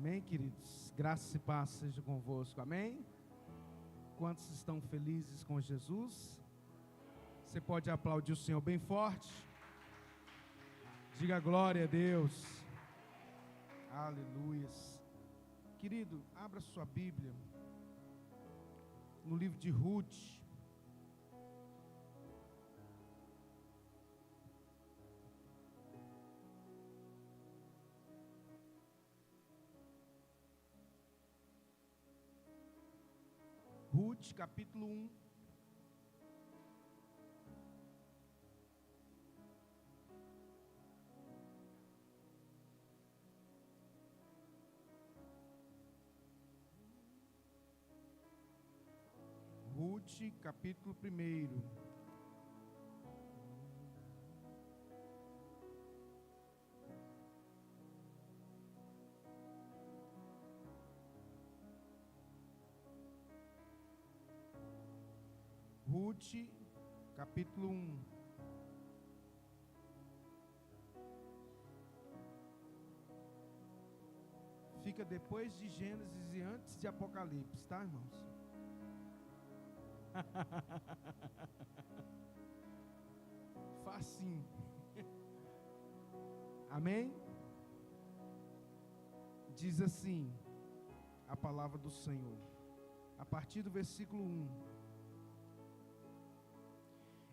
Amém, queridos? Graça e paz seja convosco, amém? Quantos estão felizes com Jesus? Você pode aplaudir o Senhor bem forte? Diga glória a Deus. Aleluias. Querido, abra sua Bíblia no livro de Ruth. Ruth, capítulo 1. Ruth, capítulo 1. Ruth, capítulo 1. Fica depois de Gênesis e antes de Apocalipse, tá, irmãos? Facinho. Amém? Diz assim a palavra do Senhor, a partir do versículo 1.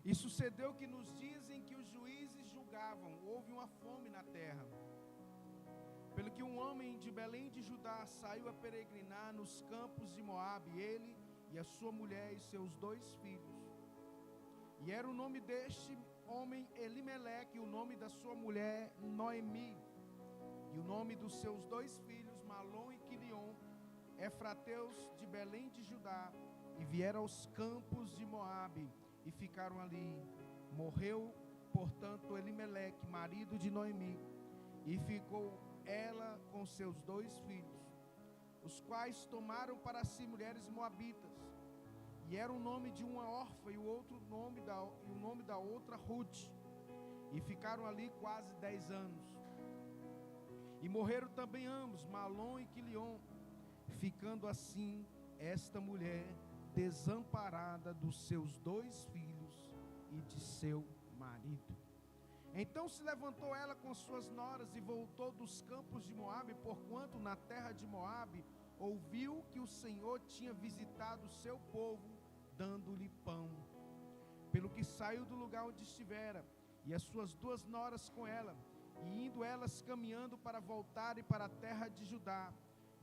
E sucedeu que nos dias em que os juízes julgavam, houve uma fome na terra. Pelo que um homem de Belém de Judá saiu a peregrinar nos campos de Moabe, ele e a sua mulher e seus 2 filhos. E era o nome deste homem Elimeleque, e o nome da sua mulher Noemi, e o nome dos seus 2 filhos Malom e Quilion, efrateus de Belém de Judá, e vieram aos campos de Moabe, e ficaram ali. Morreu, portanto, Elimeleque, marido de Noemi, e ficou ela com seus 2 filhos, os quais tomaram para si mulheres moabitas, e era o nome de uma órfã e o nome da outra Ruth, e ficaram ali quase 10 anos. E morreram também ambos, Malom e Quilion, ficando assim esta mulher desamparada dos seus 2 filhos e de seu marido. Então se levantou ela com suas noras e voltou dos campos de Moabe, porquanto na terra de Moabe ouviu que o Senhor tinha visitado o seu povo, dando-lhe pão. Pelo que saiu do lugar onde estivera, e as suas 2 noras com ela, e indo elas caminhando para voltarem para a terra de Judá,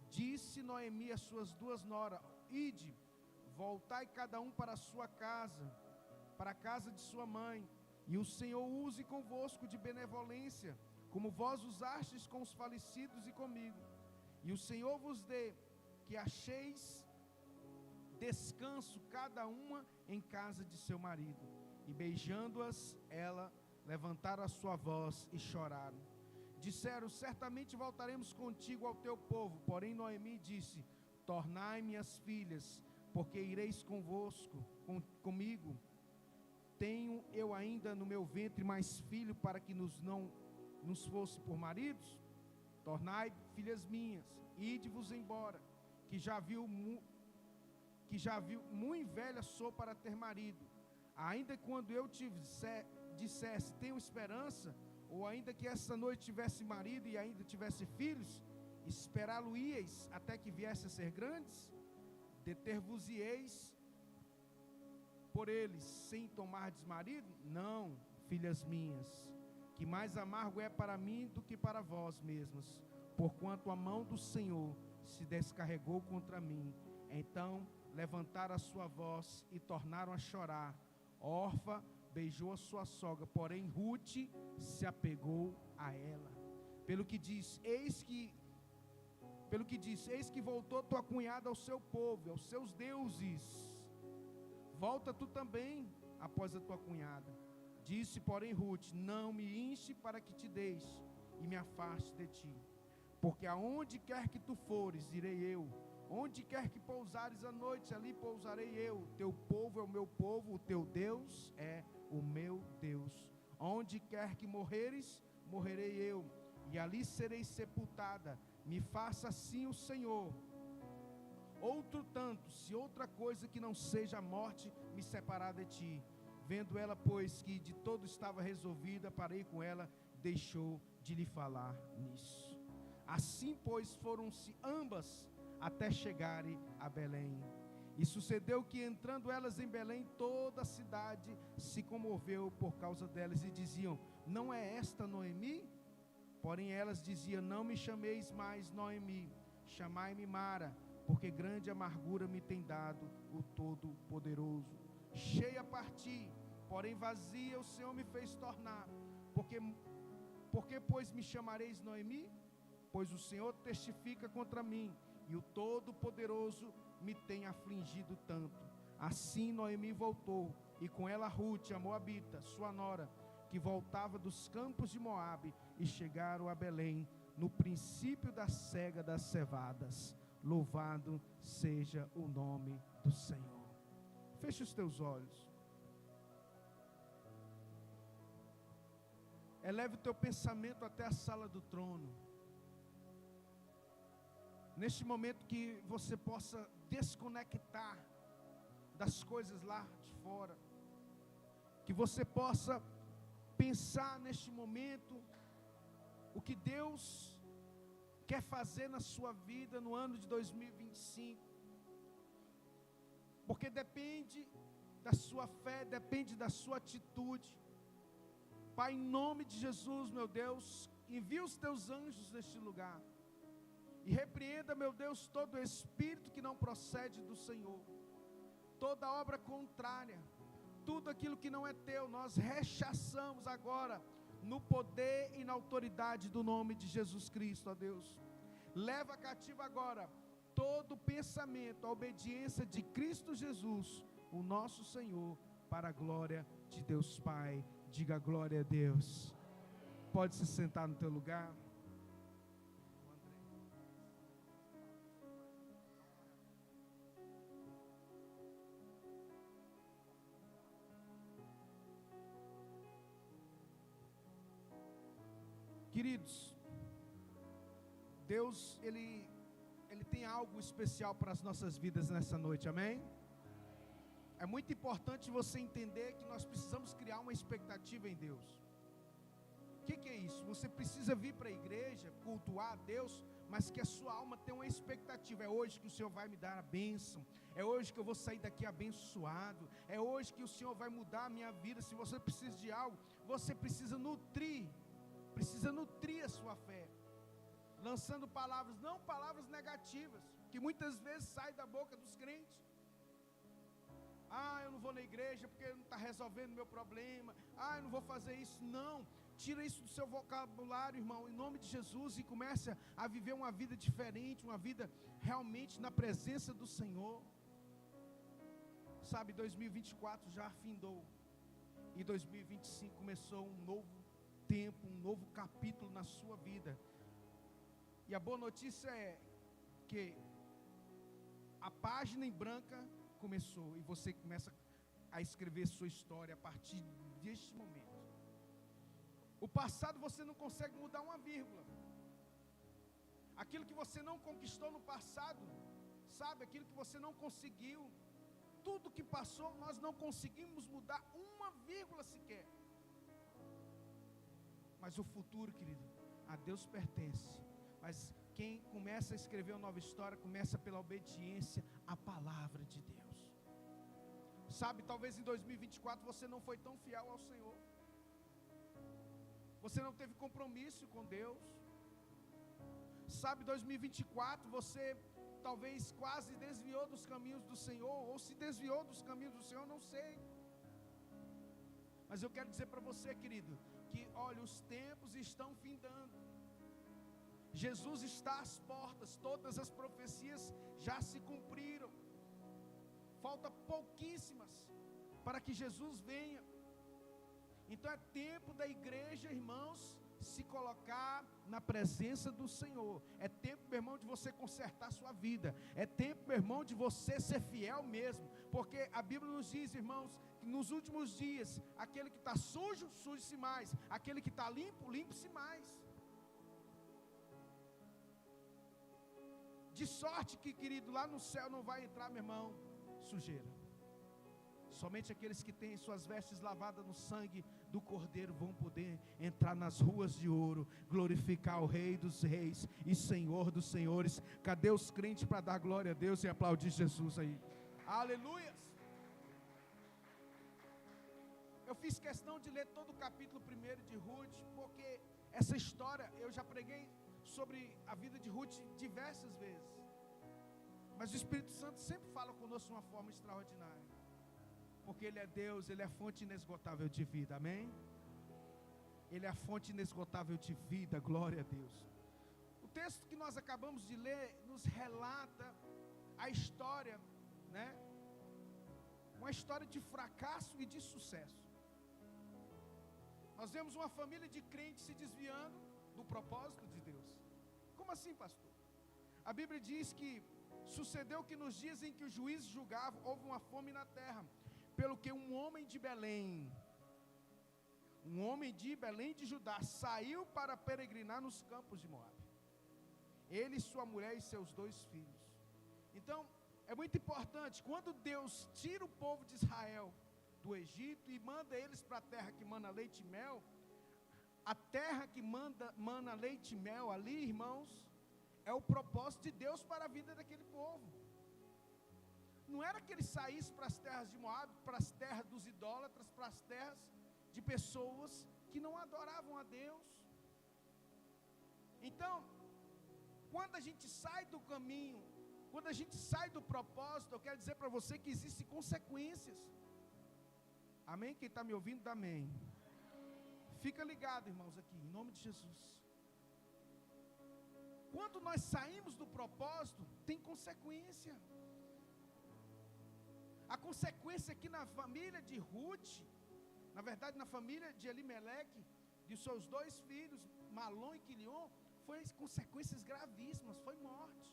disse Noemi às suas 2 noras: Ide, voltai cada um para a sua casa, para a casa de sua mãe, e o Senhor use convosco de benevolência, como vós usastes com os falecidos e comigo, e o Senhor vos dê que acheis descanso cada uma em casa de seu marido. E beijando-as, ela levantaram a sua voz e choraram. Disseram: certamente voltaremos contigo ao teu povo. Porém Noemi disse: tornai minhas filhas, porque ireis convosco, comigo. Tenho eu ainda no meu ventre mais filho, para que não nos fosse por maridos? Tornai filhas minhas, ide-vos embora, que já viu muito velha sou para ter marido. Ainda quando eu te dissesse tenho esperança, ou ainda que essa noite tivesse marido e ainda tivesse filhos, esperá-lo-íeis até que viesse a ser grandes? Deter-vos-ieis por eles sem tomardes marido? Não, filhas minhas, que mais amargo é para mim do que para vós mesmas, porquanto a mão do Senhor se descarregou contra mim. Então levantaram a sua voz e tornaram a chorar. Orfa beijou a sua sogra, porém Ruth se apegou a ela. Pelo que diz, eis que voltou tua cunhada ao seu povo, aos seus deuses. Volta tu também após a tua cunhada. Disse, porém, Ruth: não me enche para que te deixe e me afaste de ti, porque aonde quer que tu fores, irei eu. Onde quer que pousares a noite, ali pousarei eu. Teu povo é o meu povo, o teu Deus é o meu Deus. Onde quer que morreres, morrerei eu, e ali serei sepultada. Me faça assim o Senhor. Outro tanto, se outra coisa que não seja a morte me separar de ti. Vendo ela, pois, que de todo estava resolvida, parei com ela, deixou de lhe falar nisso. Assim, pois, foram-se ambas até chegarem a Belém. E sucedeu que, entrando elas em Belém, toda a cidade se comoveu por causa delas, e diziam: não é esta Noemi? Porém elas diziam: não me chameis mais Noemi, chamai-me Mara, porque grande amargura me tem dado o Todo-Poderoso. Cheia parti, porém vazia o Senhor me fez tornar. Porque pois me chamareis Noemi? Pois o Senhor testifica contra mim, e o Todo-Poderoso me tem afligido tanto. Assim Noemi voltou, e com ela Rute, a moabita, sua nora, que voltava dos campos de Moabe, e chegaram a Belém, no princípio da cega das cevadas. Louvado seja o nome do Senhor. Feche os teus olhos. Eleve o teu pensamento até a sala do trono. Neste momento que você possa desconectar das coisas lá de fora. Que você possa pensar neste momento o que Deus quer fazer na sua vida no ano de 2025. Porque depende da sua fé, depende da sua atitude. Pai, em nome de Jesus, meu Deus, envia os teus anjos neste lugar. E repreenda, meu Deus, todo espírito que não procede do Senhor. Toda obra contrária, tudo aquilo que não é teu, nós rechaçamos agora, no poder e na autoridade do nome de Jesus Cristo, ó Deus. Leva cativo agora todo pensamento, a obediência de Cristo Jesus, o nosso Senhor, para a glória de Deus Pai. Diga glória a Deus. Pode se sentar no teu lugar. Queridos, Deus, Ele tem algo especial para as nossas vidas nessa noite, amém? É muito importante você entender que nós precisamos criar uma expectativa em Deus. O que é isso? Você precisa vir para a igreja, cultuar a Deus, mas que a sua alma tenha uma expectativa. É hoje que o Senhor vai me dar a bênção, é hoje que eu vou sair daqui abençoado, é hoje que o Senhor vai mudar a minha vida. Se você precisa de algo, você precisa nutrir a sua fé, lançando palavras, não palavras negativas, que muitas vezes saem da boca dos crentes. Eu não vou na igreja porque não está resolvendo meu problema. Eu não vou fazer isso. Não, tira isso do seu vocabulário, irmão, em nome de Jesus, e comece a viver uma vida diferente, uma vida realmente na presença do Senhor. Sabe, 2024 já afindou, e 2025 começou um novo tempo, um novo capítulo na sua vida. E a boa notícia é que a página em branca começou, e você começa a escrever sua história a partir deste momento. O passado você não consegue mudar uma vírgula. Aquilo que você não conquistou no passado, sabe, aquilo que você não conseguiu, tudo que passou, nós não conseguimos mudar uma vírgula sequer. Mas o futuro, querido, a Deus pertence. Mas quem começa a escrever uma nova história, começa pela obediência à palavra de Deus. Sabe, talvez em 2024 você não foi tão fiel ao Senhor. Você não teve compromisso com Deus. Sabe, 2024 você talvez quase desviou dos caminhos do Senhor, ou se desviou dos caminhos do Senhor, não sei. Mas eu quero dizer para você, querido, que olha, os tempos estão findando. Jesus está às portas, todas as profecias já se cumpriram. Falta pouquíssimas para que Jesus venha. Então é tempo da igreja, irmãos, se colocar na presença do Senhor. É tempo, meu irmão, de você consertar sua vida. É tempo, meu irmão, de você ser fiel mesmo. Porque a Bíblia nos diz, irmãos, que nos últimos dias, aquele que está sujo, suje-se mais. Aquele que está limpo, limpe-se mais. De sorte que, querido, lá no céu não vai entrar, meu irmão, sujeira. Somente aqueles que têm suas vestes lavadas no sangue do Cordeiro vão poder entrar nas ruas de ouro, glorificar o Rei dos Reis e Senhor dos Senhores. Cadê os crentes para dar glória a Deus e aplaudir Jesus aí? Aleluia! Eu fiz questão de ler todo o capítulo 1 de Ruth, porque essa história, eu já preguei sobre a vida de Ruth diversas vezes. Mas o Espírito Santo sempre fala conosco de uma forma extraordinária. Porque Ele é Deus, Ele é a fonte inesgotável de vida, amém? Ele é a fonte inesgotável de vida, glória a Deus. O texto que nós acabamos de ler nos relata a história, né? Uma história de fracasso e de sucesso. Nós vemos uma família de crentes se desviando do propósito de Deus. Como assim, pastor? A Bíblia diz que sucedeu que nos dias em que os juízes julgavam, houve uma fome na terra, pelo que um homem de Belém de Judá, saiu para peregrinar nos campos de Moabe. Ele, sua mulher e seus 2 filhos. Então, é muito importante, quando Deus tira o povo de Israel do Egito e manda eles para a terra que mana leite e mel, a terra que mana leite e mel ali, irmãos, é o propósito de Deus para a vida daquele povo. Não era que eles saíssem para as terras de Moabe, para as terras dos idólatras, para as terras de pessoas que não adoravam a Deus. Então, quando a gente sai do caminho, quando a gente sai do propósito, eu quero dizer para você que existem consequências. Amém? Quem está me ouvindo, dá amém. Fica ligado, irmãos, aqui, em nome de Jesus. Quando nós saímos do propósito, tem consequência. A consequência aqui na família de Ruth, na verdade na família de Elimeleque, de seus 2 filhos, Malom e Quilion, foi consequências gravíssimas, foi morte.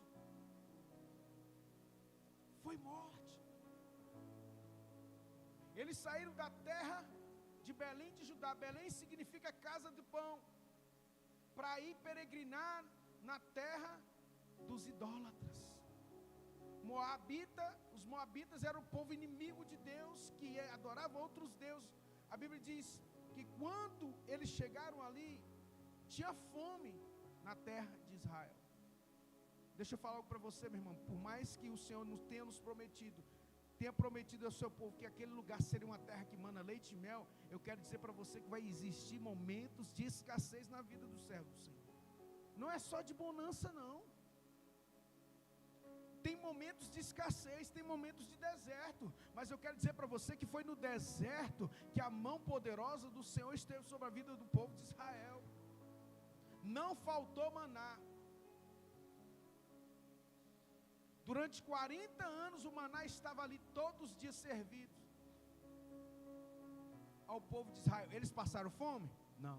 Foi morte. Eles saíram da terra de Belém de Judá. Belém significa casa de pão, para ir peregrinar na terra dos idólatras. Os moabitas eram o povo inimigo de Deus, que adorava outros deuses. A Bíblia diz que quando eles chegaram ali, tinha fome na terra de Israel. Deixa eu falar algo para você, meu irmão. Por mais que o Senhor nos tenha prometido ao seu povo que aquele lugar seria uma terra que mana leite e mel, eu quero dizer para você que vai existir momentos de escassez na vida do servo do Senhor. Não é só de bonança, não. Tem momentos de escassez, tem momentos de deserto, mas eu quero dizer para você que foi no deserto que a mão poderosa do Senhor esteve sobre a vida do povo de Israel. Não faltou maná. Durante 40 anos o maná estava ali todos os dias servido ao povo de Israel. Eles passaram fome? Não.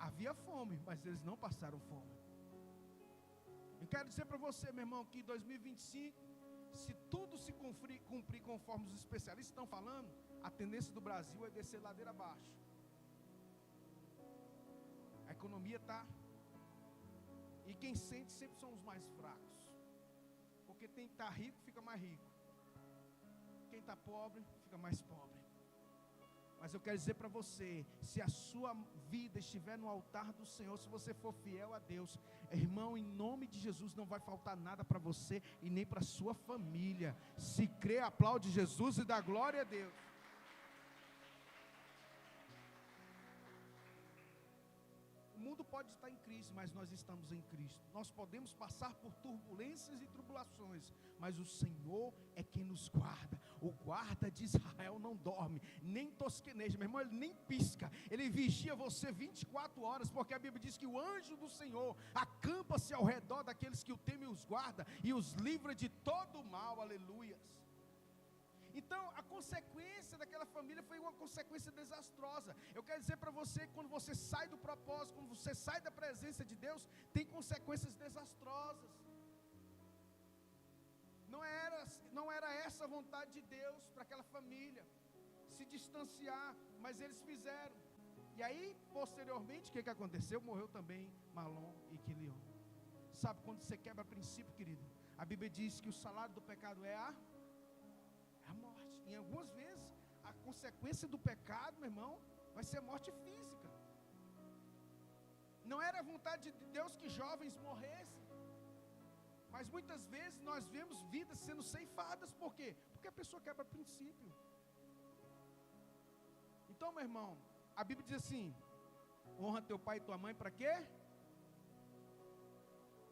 Havia fome, mas eles não passaram fome. Eu quero dizer para você, meu irmão, que em 2025, se tudo se cumprir conforme os especialistas estão falando, a tendência do Brasil é descer ladeira abaixo. A economia está... E quem sente sempre são os mais fracos. Porque quem está rico fica mais rico. Quem está pobre fica mais pobre. Mas eu quero dizer para você, se a sua vida estiver no altar do Senhor, se você for fiel a Deus, irmão, em nome de Jesus, não vai faltar nada para você e nem para a sua família. Se crê, aplaude Jesus e dá glória a Deus. O mundo pode estar em crise, mas nós estamos em Cristo. Nós podemos passar por turbulências e tribulações, mas o Senhor é quem nos guarda. O guarda de Israel não dorme, nem tosqueneja, meu irmão, ele nem pisca. Ele vigia você 24 horas, porque a Bíblia diz que o anjo do Senhor acampa-se ao redor daqueles que o temem e os guarda, e os livra de todo o mal, aleluias. Então, a consequência daquela família foi uma consequência desastrosa. Eu quero dizer para você que quando você sai do propósito, quando você sai da presença de Deus, tem consequências desastrosas. Não era essa a vontade de Deus para aquela família, se distanciar, mas eles fizeram. E aí, posteriormente, o que aconteceu? Morreu também Malom e Quilion. sabe quando você quebra princípio, querido? A Bíblia diz que o salário do pecado é a morte. Em algumas vezes, a consequência do pecado, meu irmão, vai ser morte física. Não era a vontade de Deus que jovens morressem. Mas muitas vezes nós vemos vidas sendo ceifadas. Por quê? Porque a pessoa quebra princípio. Então, meu irmão, a Bíblia diz assim: honra teu pai e tua mãe para quê?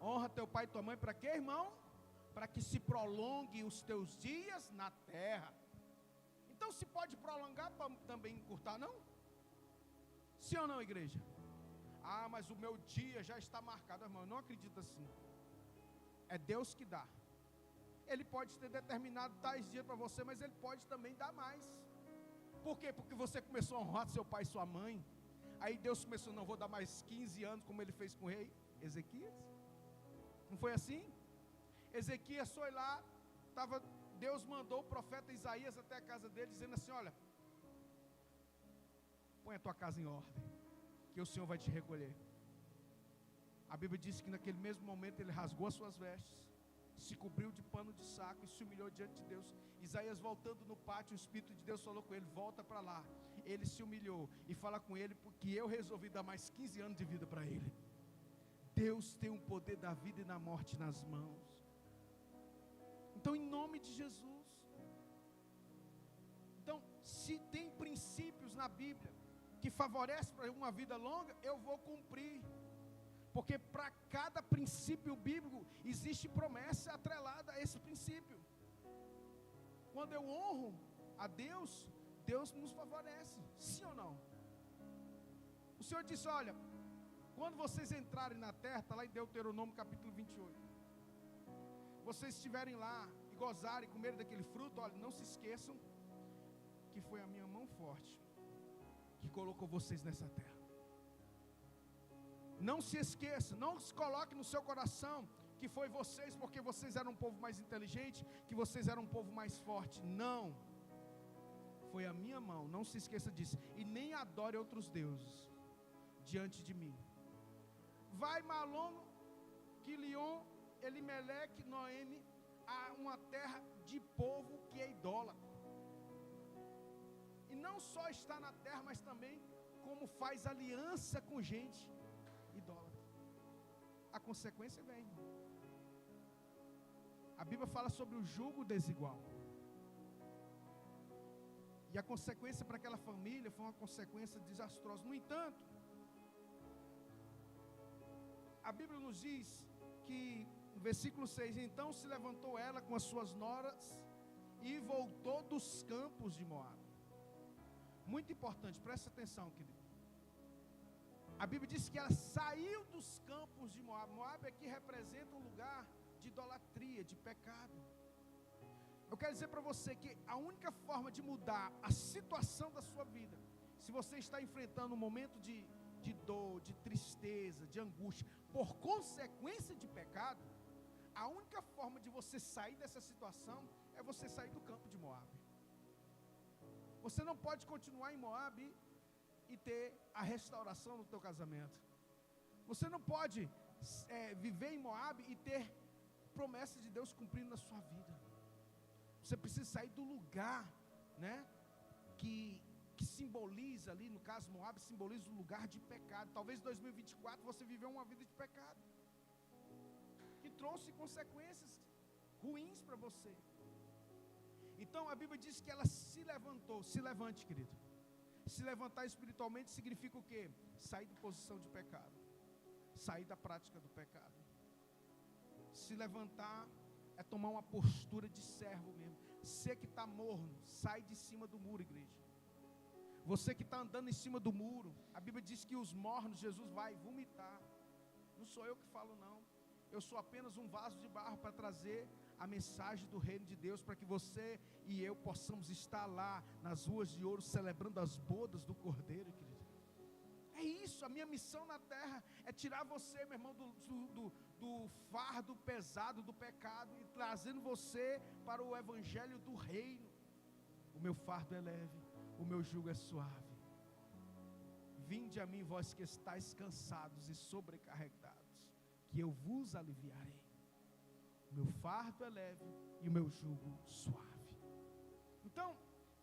Honra teu pai e tua mãe para quê, irmão? Para que se prolongue os teus dias na terra. Então se pode prolongar para também encurtar, não? Sim ou não, igreja? Ah, mas o meu dia já está marcado, irmão. Eu não acredito assim. É Deus que dá. Ele pode ter determinado tais dias para você, mas Ele pode também dar mais. Por quê? Porque você começou a honrar seu pai e sua mãe. Aí Deus começou, não, vou dar mais 15 anos, como Ele fez com o rei Ezequias. Não foi assim? Ezequias foi lá, Deus mandou o profeta Isaías até a casa dele, dizendo assim: olha, põe a tua casa em ordem, que o Senhor vai te recolher. A Bíblia diz que naquele mesmo momento ele rasgou as suas vestes, se cobriu de pano de saco e se humilhou diante de Deus. Isaías voltando no pátio, o Espírito de Deus falou com ele: volta para lá. Ele se humilhou e fala com ele, porque eu resolvi dar mais 15 anos de vida para ele. Deus tem o poder da vida e da morte nas mãos. Então, em nome de Jesus. Então, se tem princípios na Bíblia que favorecem para uma vida longa, eu vou cumprir. Porque para cada princípio bíblico existe promessa atrelada a esse princípio. Quando eu honro a Deus, Deus nos favorece. Sim ou não? O Senhor disse: olha, quando vocês entrarem na terra, está lá em Deuteronômio capítulo 28. Vocês estiverem lá e gozarem, comerem daquele fruto, olha, não se esqueçam que foi a minha mão forte que colocou vocês nessa terra. Não se esqueça, não se coloque no seu coração que foi vocês porque vocês eram um povo mais inteligente, que vocês eram um povo mais forte. Não. Foi a minha mão, não se esqueça disso. E nem adore outros deuses diante de mim. Vai Malom, Quilion, Elimeleque, Noemi, a uma terra de povo que é idólatra. E não só está na terra, mas também como faz aliança com gente idólatra. A consequência vem. A Bíblia fala sobre o jugo desigual. E a consequência para aquela família foi uma consequência desastrosa. No entanto, a Bíblia nos diz que, no versículo 6, então se levantou ela com as suas noras e voltou dos campos de Moabe. Muito importante, presta atenção, querido. A Bíblia diz que ela saiu dos campos de Moabe. Moabe aqui representa um lugar de idolatria, de pecado. Eu quero dizer para você que a única forma de mudar a situação da sua vida, se você está enfrentando um momento de dor, de tristeza, de angústia, por consequência de pecado, a única forma de você sair dessa situação é você sair do campo de Moabe. Você não pode continuar em Moabe e ter a restauração no teu casamento. Você não pode viver em Moabe e ter promessas de Deus cumprindo na sua vida. Você precisa sair do lugar, né, que simboliza ali, no caso Moabe, simboliza um lugar de pecado. Talvez em 2024 você viveu uma vida de pecado, que trouxe consequências ruins para você. Então a Bíblia diz que ela se levantou. Se levante, querido. Se levantar espiritualmente significa o quê? Sair de posição de pecado, sair da prática do pecado. Se levantar é tomar uma postura de servo mesmo. Você que está morno, sai de cima do muro, igreja. Você que está andando em cima do muro, a Bíblia diz que os mornos Jesus vai vomitar. Não sou eu que falo, não. Eu sou apenas um vaso de barro para trazer a mensagem do reino de Deus, para que você e eu possamos estar lá nas ruas de ouro, celebrando as bodas do Cordeiro, querido. É isso, a minha missão na terra é tirar você, meu irmão, do fardo pesado do pecado e trazendo você para o evangelho do reino. O meu fardo é leve, o meu jugo é suave. Vinde a mim, vós que estáis cansados e sobrecarregados, que eu vos aliviarei. O meu fardo é leve e o meu jugo suave. Então,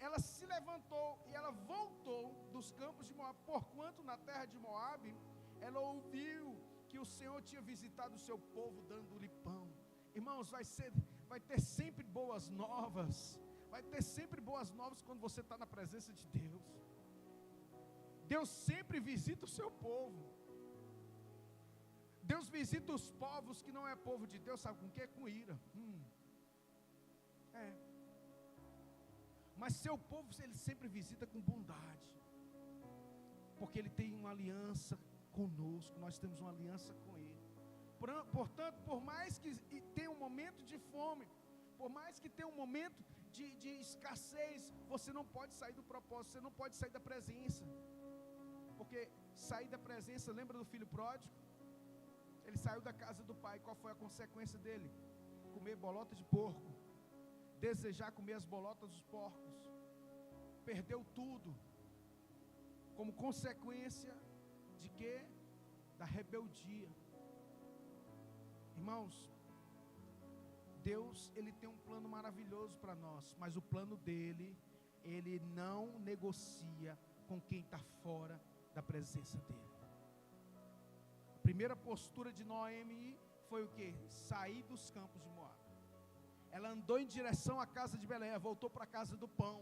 ela se levantou e ela voltou dos campos de Moabe, porquanto na terra de Moabe, ela ouviu que o Senhor tinha visitado o seu povo, dando-lhe pão. Irmãos, vai ter sempre boas novas. Vai ter sempre boas novas quando você está na presença de Deus. Deus sempre visita o seu povo. Deus visita os povos que não é povo de Deus, sabe com o quê? Com ira. Mas seu povo, ele sempre visita com bondade. Porque ele tem uma aliança conosco, nós temos uma aliança com ele. Portanto, por mais que tenha um momento de fome, por mais que tenha um momento de escassez, você não pode sair do propósito, você não pode sair da presença. Porque sair da presença, lembra do filho pródigo? Ele saiu da casa do pai, qual foi a consequência dele? Comer bolota de porco, desejar comer as bolotas dos porcos, perdeu tudo, como consequência de quê? Da rebeldia. Irmãos, Deus, ele tem um plano maravilhoso para nós, mas o plano dele, ele não negocia com quem está fora da presença dele. A primeira postura de Noemi foi o quê? Sair dos campos de Moabe. Ela andou em direção à casa de Belém, voltou para a casa do pão.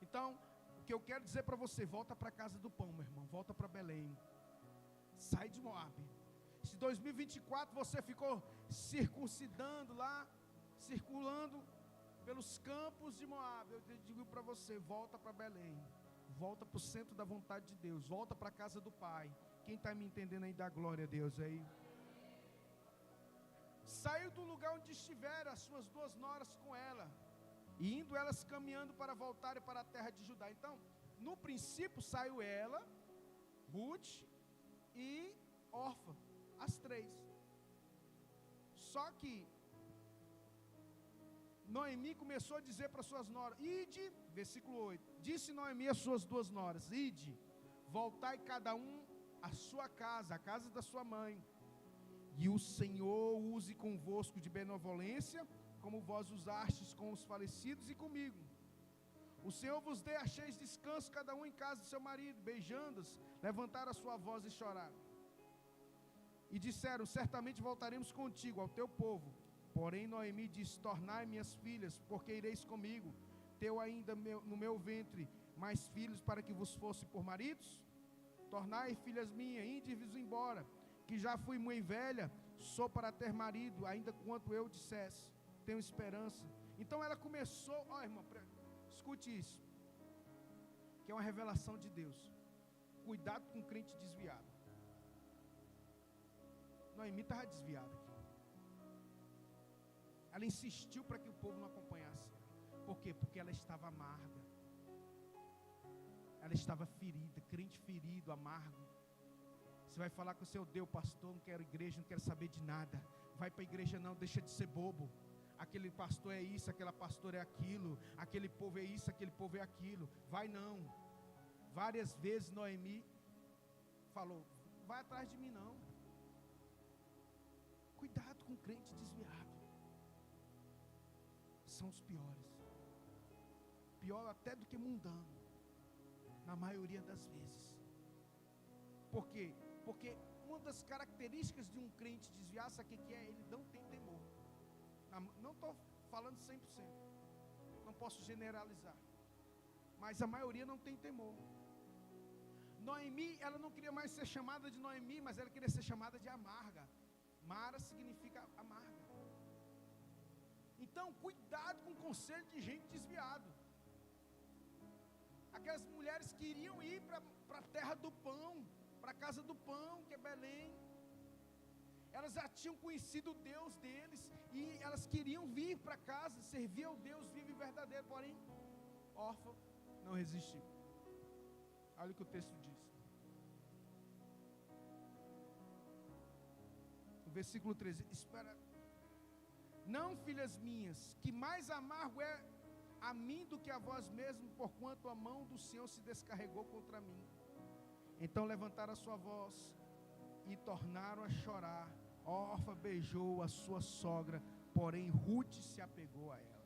Então, o que eu quero dizer para você, volta para a casa do pão, meu irmão, volta para Belém. Sai de Moabe. Se 2024 você ficou circuncidando lá, circulando pelos campos de Moabe, eu digo para você, volta para Belém. Volta para o centro da vontade de Deus, volta para a casa do Pai. Quem está me entendendo aí, dá glória a Deus aí. Saiu do lugar onde estiveram as suas duas noras com ela, e indo elas caminhando para voltarem para a terra de Judá. Então, no princípio saiu ela, Ruth e Orfa, as três. Só que Noemi começou a dizer para suas noras, ide, versículo 8, disse Noemi às suas duas noras, ide, voltai cada um à sua casa, à casa da sua mãe, e o Senhor use convosco de benevolência, como vós usastes com os falecidos e comigo. O Senhor vos dê, acheis descanso cada um em casa de seu marido. Beijando-os, levantaram a sua voz e choraram. E disseram, certamente voltaremos contigo, ao teu povo. Porém Noemi disse, tornai minhas filhas, porque ireis comigo. Teu ainda no meu ventre mais filhos para que vos fosse por maridos? Tornai, filhas minhas, ide-vos embora, que já fui muito velha, sou para ter marido, ainda quanto eu dissesse, tenho esperança. Então ela começou, irmão, escute isso, que é uma revelação de Deus. Cuidado com o crente desviado. Noemi estava desviada aqui. Ela insistiu para que o povo não acompanhasse. Por quê? Porque ela estava amarga. Ela estava ferida, crente ferido, amargo. Você vai falar com o seu Deus, pastor, não quero igreja, não quero saber de nada. Vai para a igreja não, deixa de ser bobo. Aquele pastor é isso, aquela pastora é aquilo, aquele povo é isso, aquele povo é aquilo. Vai não. Várias vezes Noemi falou, vai atrás de mim não. Cuidado com o crente desviado. São os piores. Pior até do que mundano, na maioria das vezes. Por quê? Porque uma das características de um crente desviado, sabe o que é? Ele não tem temor. Não estou falando 100%. Não posso generalizar. Mas a maioria não tem temor. Noemi, ela não queria mais ser chamada de Noemi, mas ela queria ser chamada de amarga. Mara significa amarga. Então, cuidado com o conselho de gente desviado. Aquelas mulheres queriam ir para a terra do pão, para a casa do pão, que é Belém. Elas já tinham conhecido o Deus deles, e elas queriam vir para casa, servir ao Deus vivo e verdadeiro, porém, órfã não resistiu. Olha o que o texto diz. O versículo 13, espera. Não, filhas minhas, que mais amargo é a mim do que a vós mesmos, porquanto a mão do Senhor se descarregou contra mim. Então levantaram a sua voz e tornaram a chorar. Orfa beijou a sua sogra, porém Ruth se apegou a ela.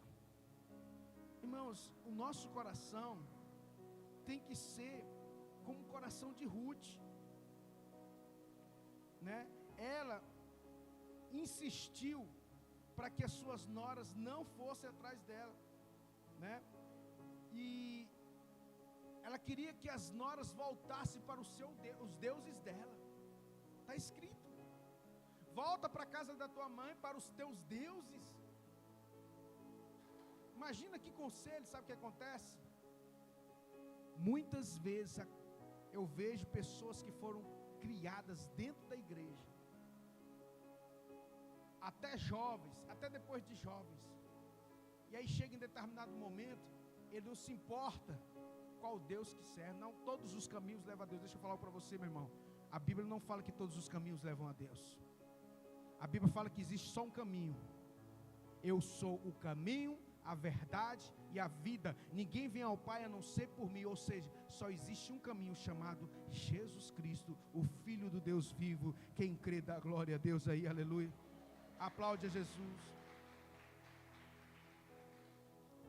Irmãos, o nosso coração tem que ser como o coração de Ruth, né? Ela insistiu para que as suas noras não fossem atrás dela, né? E ela queria que as noras voltassem para os deuses dela. Está escrito: volta para a casa da tua mãe, para os teus deuses. Imagina que conselho. Sabe o que acontece? Muitas vezes eu vejo pessoas que foram criadas dentro da igreja, até jovens, até depois de jovens, e aí chega em determinado momento, ele não se importa qual Deus que serve. Não todos os caminhos levam a Deus. Deixa eu falar para você, meu irmão, a Bíblia não fala que todos os caminhos levam a Deus. A Bíblia fala que existe só um caminho. Eu sou o caminho, a verdade e a vida. Ninguém vem ao Pai a não ser por mim. Ou seja, só existe um caminho chamado Jesus Cristo, o Filho do Deus vivo. Quem crê dá glória a Deus aí, aleluia. Aplaude a Jesus.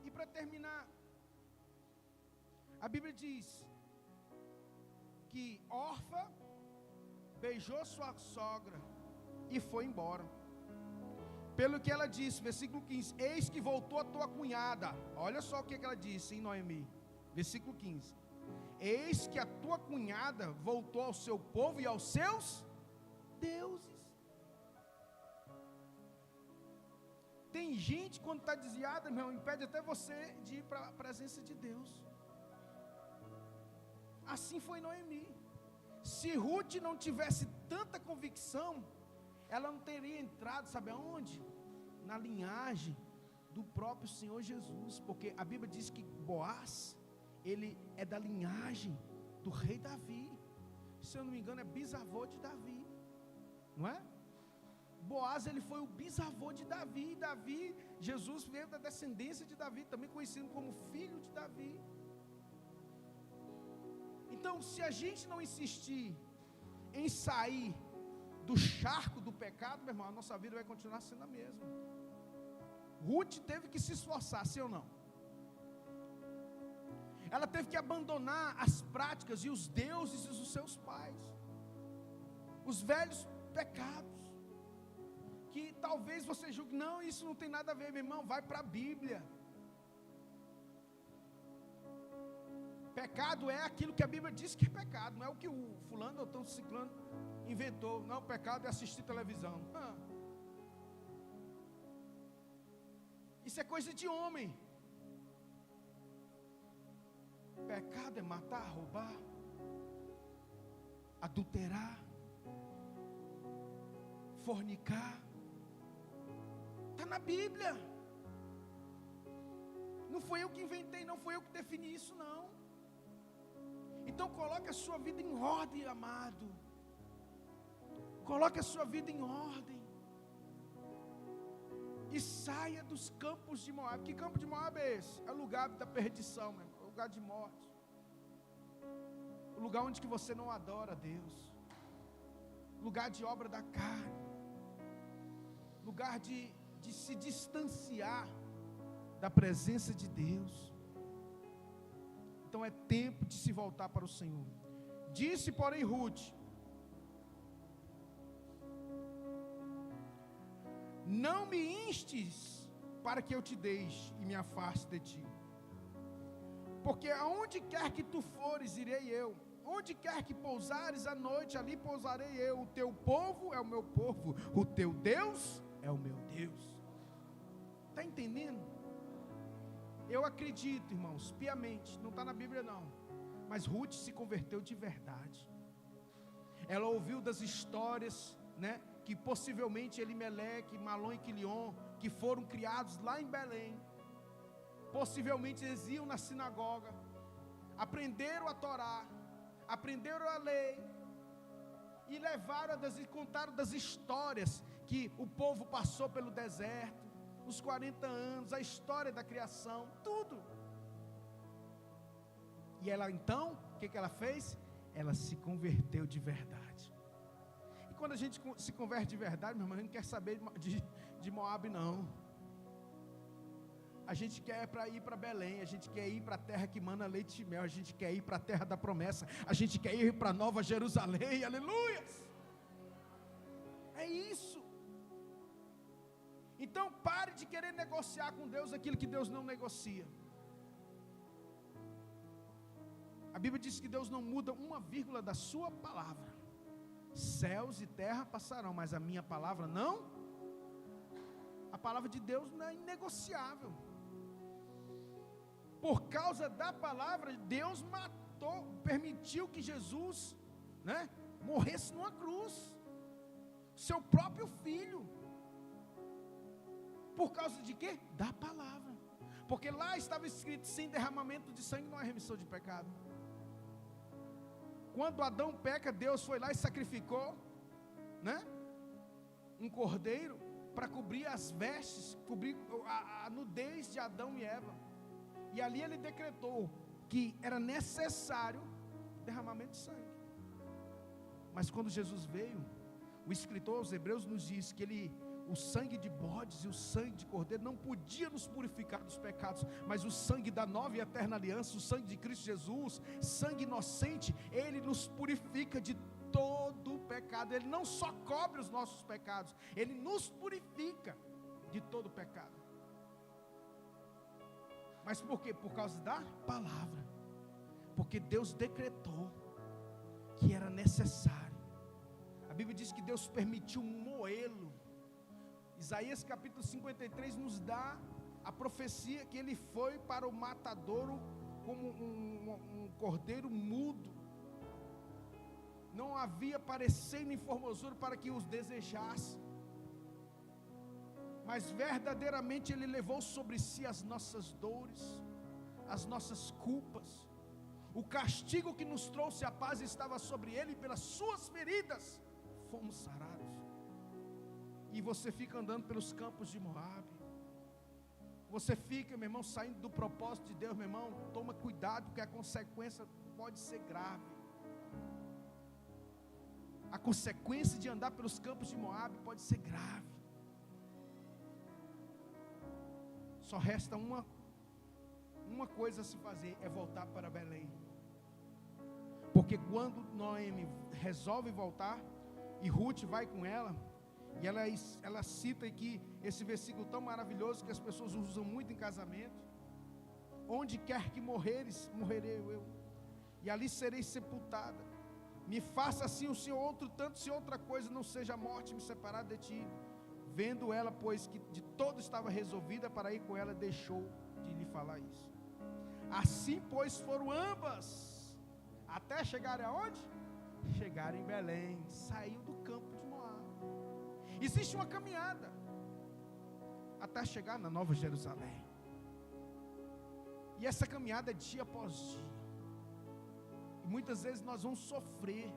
E para terminar, a Bíblia diz que Orfa beijou sua sogra e foi embora. Pelo que ela disse, versículo 15: eis que voltou a tua cunhada. Olha só o que ela disse em Noemi, versículo 15: eis que a tua cunhada voltou ao seu povo e aos seus deuses. Tem gente, quando está desviada, meu irmão, impede até você de ir para a presença de Deus. Assim foi Noemi. Se Ruth não tivesse tanta convicção, ela não teria entrado, sabe aonde? Na linhagem do próprio Senhor Jesus. Porque a Bíblia diz que Boaz, ele é da linhagem do rei Davi. Se eu não me engano, é bisavô de Davi, não é? Boaz, ele foi o bisavô de Davi. Davi, Jesus veio da descendência de Davi, também conhecido como filho de Davi. Então, se a gente não insistir em sair do charco do pecado, meu irmão, a nossa vida vai continuar sendo a mesma. Ruth teve que se esforçar, sim ou não? Ela teve que abandonar as práticas e os deuses dos seus pais, os velhos pecados, que talvez você julgue, não, isso não tem nada a ver, meu irmão, vai para a Bíblia. Pecado é aquilo que a Bíblia diz que é pecado, não é o que o fulano ou tão ciclano inventou. Não, pecado é assistir televisão. Isso é coisa de homem. Pecado é matar, roubar, adulterar, fornicar. Está na Bíblia. Não foi eu que inventei, não foi eu que defini isso, não. Então coloque a sua vida em ordem, amado. Coloque a sua vida em ordem. E saia dos campos de Moab. Que campo de Moab é esse? É o lugar da perdição, meu irmão. É o lugar de morte. O lugar onde que você não adora a Deus. Lugar de obra da carne. Lugar de se distanciar da presença de Deus. Então é tempo de se voltar para o Senhor. Disse, porém, Ruth: não me instes para que eu te deixe e me afaste de ti, porque aonde quer que tu fores, irei eu. Onde quer que pousares à noite, ali pousarei eu. O teu povo é o meu povo, o teu Deus é o meu Deus. Está entendendo? Eu acredito, irmãos, piamente, não está na Bíblia não, mas Ruth se converteu de verdade. Ela ouviu das histórias, né, que possivelmente Elimeleque, Malom e Quilion, que foram criados lá em Belém, possivelmente eles iam na sinagoga, aprenderam a Torá, aprenderam a lei, e levaram e contaram das histórias que o povo passou pelo deserto, os 40 anos, a história da criação, tudo. E ela então, o que ela fez? Ela se converteu de verdade. quando a gente se converte de verdade, meu irmão, a gente não quer saber de Moabe, não. A gente quer ir para Belém, a gente quer ir para a terra que mana leite e mel, a gente quer ir para a terra da promessa, a gente quer ir para Nova Jerusalém, aleluias. É isso. Então pare de querer negociar com Deus aquilo que Deus não negocia. A Bíblia diz que Deus não muda uma vírgula da sua palavra. Céus e terra passarão, mas a minha palavra não. A palavra de Deus não é inegociável. Por causa da palavra, Deus permitiu que Jesus, morresse numa cruz. Seu próprio filho. Por causa de quê? Da palavra. Porque lá estava escrito: sem derramamento de sangue não há remissão de pecado. Quando Adão peca, Deus foi lá e sacrificou, um cordeiro para cobrir as vestes, cobrir a nudez de Adão e Eva. E ali ele decretou que era necessário derramamento de sangue. Mas quando Jesus veio, o escritor aos Hebreus nos diz que o sangue de bodes e o sangue de cordeiro não podia nos purificar dos pecados, mas o sangue da nova e eterna aliança, o sangue de Cristo Jesus, sangue inocente, ele nos purifica de todo o pecado. Ele não só cobre os nossos pecados, ele nos purifica de todo o pecado. Mas por quê? Por causa da palavra. Porque Deus decretou que era necessário. A Bíblia diz que Deus permitiu moê-lo. Isaías capítulo 53 nos dá a profecia que ele foi para o matadouro como um cordeiro mudo. Não havia parecer nem formosura para que os desejasse. Mas verdadeiramente ele levou sobre si as nossas dores, as nossas culpas. O castigo que nos trouxe a paz estava sobre ele, e pelas suas feridas fomos sarados. E você fica andando pelos campos de Moabe. Você fica, meu irmão, saindo do propósito de Deus, meu irmão. Toma cuidado, porque a consequência pode ser grave. A consequência de andar pelos campos de Moabe pode ser grave. Só resta uma coisa a se fazer, é voltar para Belém. Porque quando Noemi resolve voltar, e Ruth vai com ela, e ela cita aqui esse versículo tão maravilhoso que as pessoas usam muito em casamento: onde quer que morreres, morrerei eu, e ali serei sepultada. Me faça assim o Senhor outro tanto, se outra coisa não seja a morte me separar de ti. Vendo ela, pois, que de todo estava resolvida para ir com ela, deixou de lhe falar isso. Assim, pois, foram ambas, até chegarem aonde? Chegaram em Belém. Saiu do campo de Moabe. Existe uma caminhada até chegar na Nova Jerusalém. E essa caminhada é dia após dia. E muitas vezes nós vamos sofrer,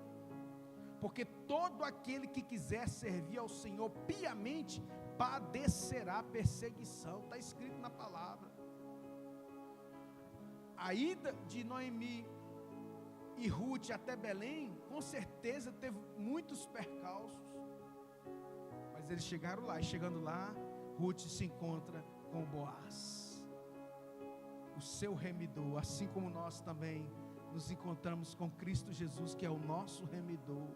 porque todo aquele que quiser servir ao Senhor piamente padecerá perseguição. Está escrito na palavra. A ida de Noemi e Ruth até Belém, com certeza teve muitos percalços, mas eles chegaram lá. E chegando lá, Ruth se encontra com Boaz, o seu remidor, assim como nós também nos encontramos com Cristo Jesus, que é o nosso remidor.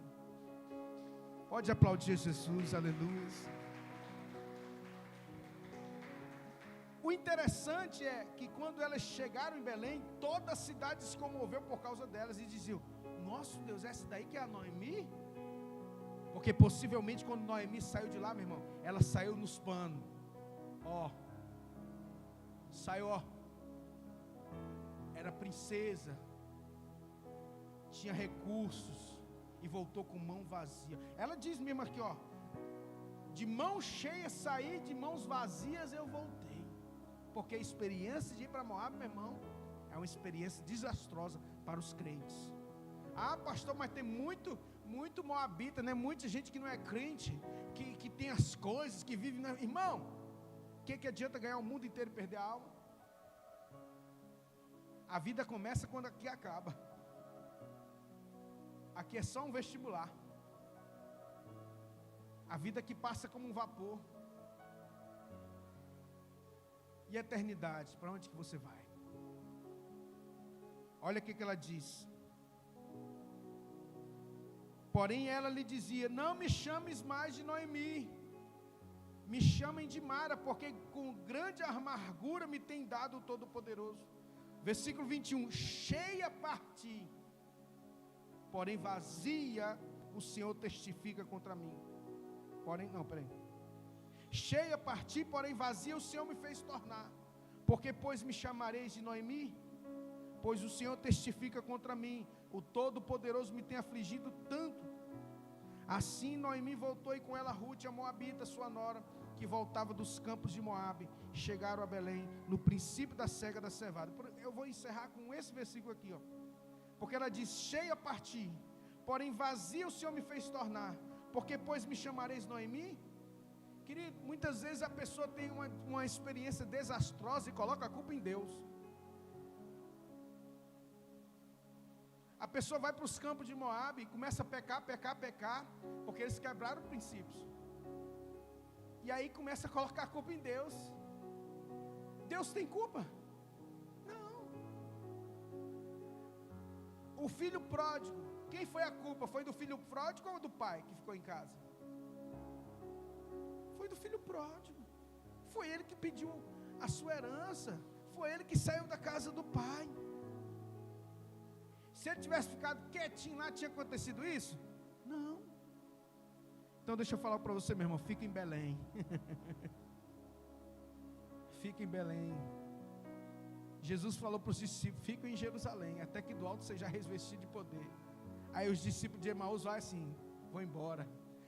Pode aplaudir Jesus, aleluia. O interessante é que quando elas chegaram em Belém, toda a cidade se comoveu por causa delas e diziam: nosso Deus, essa daí que é a Noemi? Porque possivelmente quando Noemi saiu de lá, meu irmão, ela saiu nos panos. Saiu, era princesa, tinha recursos, e voltou com mão vazia. Ela diz mesmo aqui, de mão cheia saí, de mãos vazias eu voltei. Porque a experiência de ir para Moabe, meu irmão, é uma experiência desastrosa para os crentes. Pastor, mas tem muito moabita, né? Muita gente que não é crente, que tem as coisas, que vive, né? Irmão, o que adianta ganhar o mundo inteiro e perder a alma? A vida começa quando aqui acaba. Aqui é só um vestibular. A vida que passa como um vapor. E a eternidade, para onde que você vai? Olha o que ela diz. Porém ela lhe dizia: não me chames mais de Noemi, me chamem de Mara, porque com grande amargura me tem dado o Todo-Poderoso. Versículo 21, cheia parti, porém vazia o Senhor testifica contra mim. Porém, não, peraí. Cheia parti, porém vazia o Senhor me fez tornar. Porque pois me chamareis de Noemi? Pois o Senhor testifica contra mim, o Todo-Poderoso me tem afligido tanto. Assim Noemi voltou e com ela Rute, a Moabita, sua nora, que voltava dos campos de Moabe, chegaram a Belém, no princípio da cega da cevada. Eu vou encerrar com esse versículo aqui, ó. Porque ela diz: cheia parti, porém vazia o Senhor me fez tornar. Porque pois me chamareis Noemi? Querido, muitas vezes a pessoa tem uma experiência desastrosa e coloca a culpa em Deus. A pessoa vai para os campos de Moabe e começa a pecar, porque eles quebraram princípios. E aí começa a colocar a culpa em Deus. Deus tem culpa? Não. O filho pródigo, quem foi a culpa? Foi do filho pródigo ou do pai que ficou em casa? Foi do filho pródigo. Foi ele que pediu a sua herança. Foi ele que saiu da casa do pai. Se ele tivesse ficado quietinho lá, tinha acontecido isso? Não. Então deixa eu falar para você, meu irmão, fica em Belém. Fica em Belém. Jesus falou para os discípulos: fica em Jerusalém, até que do alto seja revestido de poder. Aí os discípulos de Emaús vão assim: vou embora,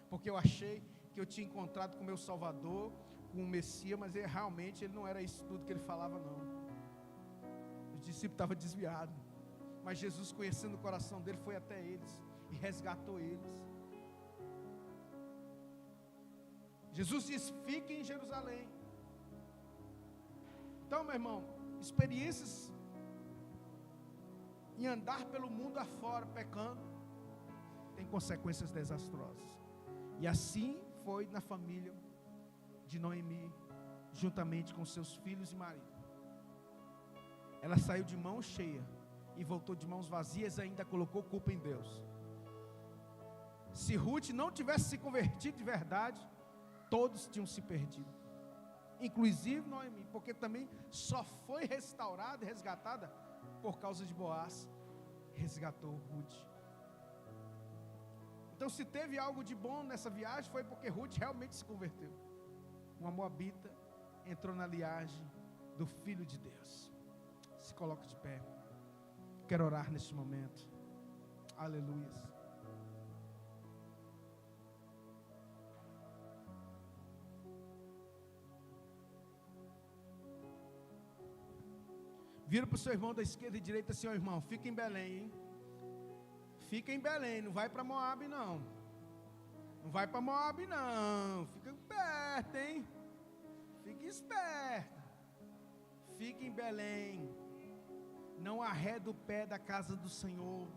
porque eu achei que eu tinha encontrado com o meu Salvador, com o Messias, mas realmente ele não era isso tudo que ele falava, não. Os discípulos estavam desviados, mas Jesus, conhecendo o coração dele, foi até eles e resgatou eles. Jesus diz: fique em Jerusalém. Então, meu irmão, experiências em andar pelo mundo afora pecando tem consequências desastrosas. E assim foi na família de Noemi, juntamente com seus filhos e marido. Ela saiu de mão cheia e voltou de mãos vazias, e ainda colocou culpa em Deus. Se Ruth não tivesse se convertido de verdade, todos tinham se perdido, inclusive Noemi, porque também só foi restaurada e resgatada por causa de Boaz, resgatou Ruth. Então, se teve algo de bom nessa viagem, foi porque Ruth realmente se converteu. Uma moabita entrou na linhagem do Filho de Deus. Se coloca de pé. Quero orar neste momento. Aleluia. Vira para o seu irmão da esquerda e direita assim: ó irmão, fica em Belém, hein? Fica em Belém, não vai para Moabe não. Não vai para Moabe não. Fica perto, hein? Fique esperto. Fique em Belém. Não arreda o pé da casa do Senhor.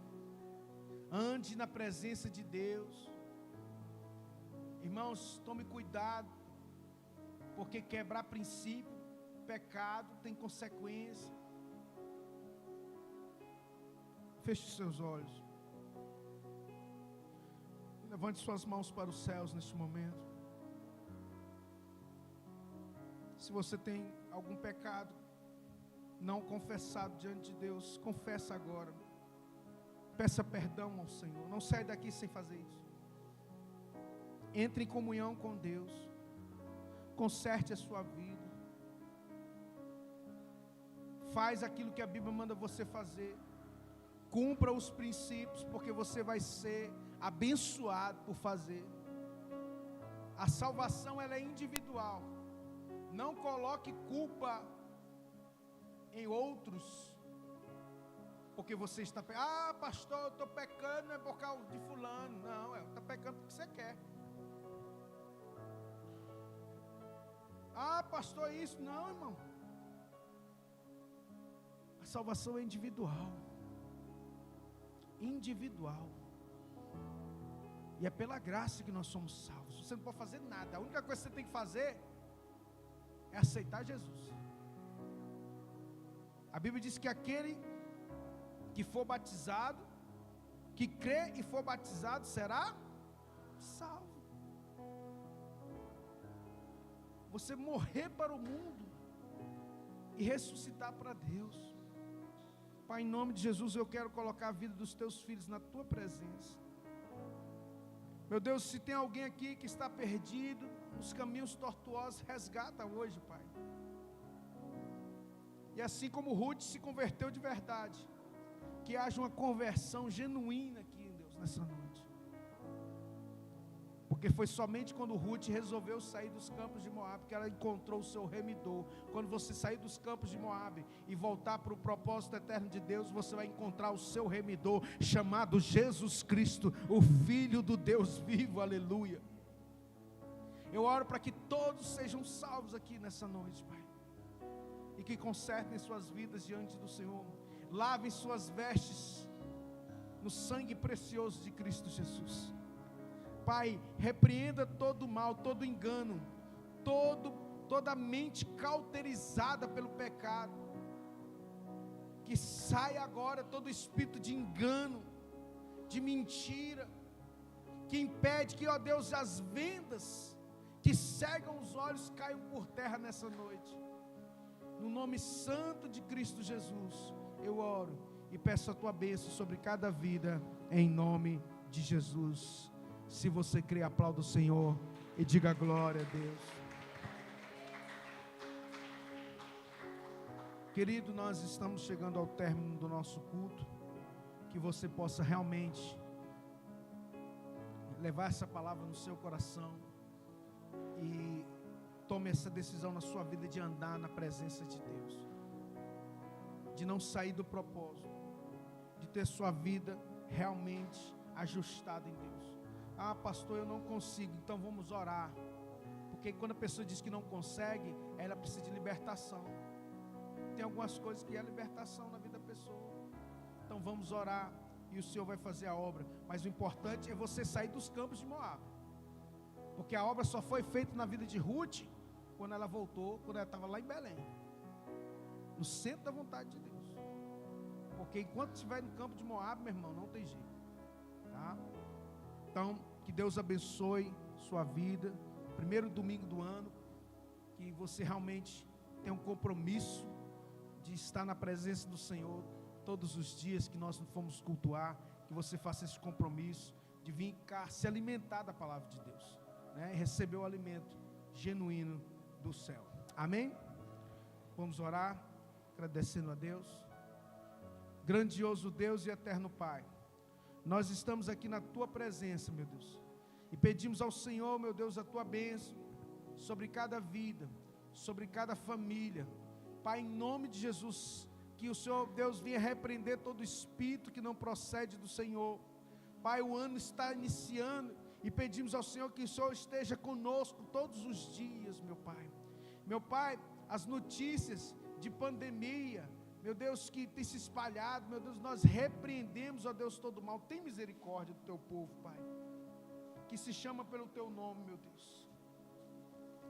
Ande na presença de Deus. Irmãos, tome cuidado, porque quebrar princípio, pecado, tem consequência. Feche os seus olhos. Levante suas mãos para os céus neste momento. Se você tem algum pecado não confessado diante de Deus, confessa agora. Peça perdão ao Senhor. Não saia daqui sem fazer isso. Entre em comunhão com Deus. Conserte a sua vida. Faz aquilo que a Bíblia manda você fazer. Cumpra os princípios, porque você vai ser abençoado por fazer. A salvação, ela é individual. Não coloque culpa em outros, porque você está pecando. Ah, pastor, eu estou pecando, não é por causa de fulano. Não, está pecando porque você quer. Ah, pastor, isso. Não, irmão. A salvação é individual. Individual. E E é pela graça que nós somos salvos. Você não pode fazer nada. A única coisa que você tem que fazer é aceitar Jesus. A Bíblia diz que aquele que for batizado, que crê e for batizado, será salvo. Você morrer para o mundo e ressuscitar para Deus. Pai, em nome de Jesus, eu quero colocar a vida dos teus filhos na tua presença. Meu Deus, se tem alguém aqui que está perdido nos caminhos tortuosos, resgata hoje, Pai. E assim como Ruth se converteu de verdade, que haja uma conversão genuína aqui, Deus, nessa noite. Porque foi somente quando Ruth resolveu sair dos campos de Moabe que ela encontrou o seu remidor. Quando você sair dos campos de Moabe e voltar para o propósito eterno de Deus, você vai encontrar o seu remidor, chamado Jesus Cristo, o Filho do Deus vivo, aleluia. Eu oro para que todos sejam salvos aqui nessa noite, Pai, e que consertem suas vidas diante do Senhor, lavem suas vestes no sangue precioso de Cristo Jesus. Pai, repreenda todo o mal, todo o engano, toda a mente cauterizada pelo pecado, que saia agora todo espírito de engano, de mentira, que impede que, ó Deus, as vendas que cegam os olhos caiam por terra nessa noite. No nome santo de Cristo Jesus, eu oro e peço a tua bênção sobre cada vida, em nome de Jesus. Se você crê, aplauda o Senhor e diga glória a Deus. Querido, nós estamos chegando ao término do nosso culto. Que você possa realmente levar essa palavra no seu coração e tome essa decisão na sua vida de andar na presença de Deus, de não sair do propósito, de ter sua vida realmente ajustada em Deus. Ah, pastor, eu não consigo, então vamos orar. Porque quando a pessoa diz que não consegue, ela precisa de libertação. Tem algumas coisas que é libertação na vida da pessoa. Então vamos orar e o Senhor vai fazer a obra. Mas o importante é você sair dos campos de Moabe, porque a obra só foi feita na vida de Ruth quando ela voltou, quando ela estava lá em Belém, no centro da vontade de Deus. Porque enquanto estiver no campo de Moabe, meu irmão, não tem jeito, tá? Então, que Deus abençoe sua vida. Primeiro domingo do ano, que você realmente tenha um compromisso de estar na presença do Senhor todos os dias que nós fomos cultuar. Que você faça esse compromisso de vir cá se alimentar da palavra de Deus, né? E receber o alimento genuíno do céu. Amém? Vamos orar, agradecendo a Deus. Grandioso Deus e eterno Pai, nós estamos aqui na tua presença, meu Deus, e pedimos ao Senhor, meu Deus, a tua bênção sobre cada vida, sobre cada família. Pai, em nome de Jesus, que o Senhor, Deus, venha repreender todo espírito que não procede do Senhor. Pai, o ano está iniciando e pedimos ao Senhor que o Senhor esteja conosco todos os dias, meu Pai. Meu Pai, as notícias de pandemia, meu Deus, que tem se espalhado, meu Deus, nós repreendemos, ó Deus, todo mal. Tem misericórdia do teu povo, Pai, que se chama pelo teu nome, meu Deus.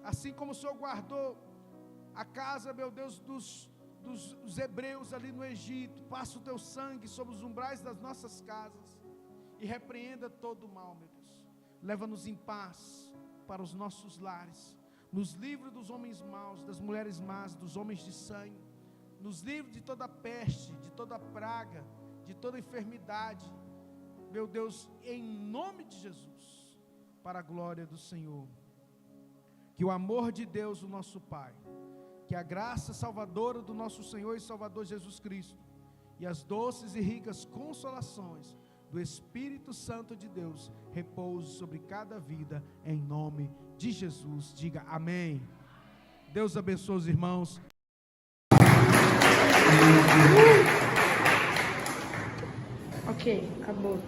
Assim como o Senhor guardou a casa, meu Deus, dos hebreus ali no Egito, passa o teu sangue sobre os umbrais das nossas casas e repreenda todo o mal, meu Deus. Leva-nos em paz para os nossos lares, nos livra dos homens maus, das mulheres más, dos homens de sangue. Nos livre de toda peste, de toda praga, de toda enfermidade, meu Deus, em nome de Jesus, para a glória do Senhor. Que o amor de Deus, o nosso Pai, que a graça salvadora do nosso Senhor e Salvador Jesus Cristo, e as doces e ricas consolações do Espírito Santo de Deus, repouse sobre cada vida, em nome de Jesus. Diga amém. Deus abençoe os irmãos. Ok, acabou.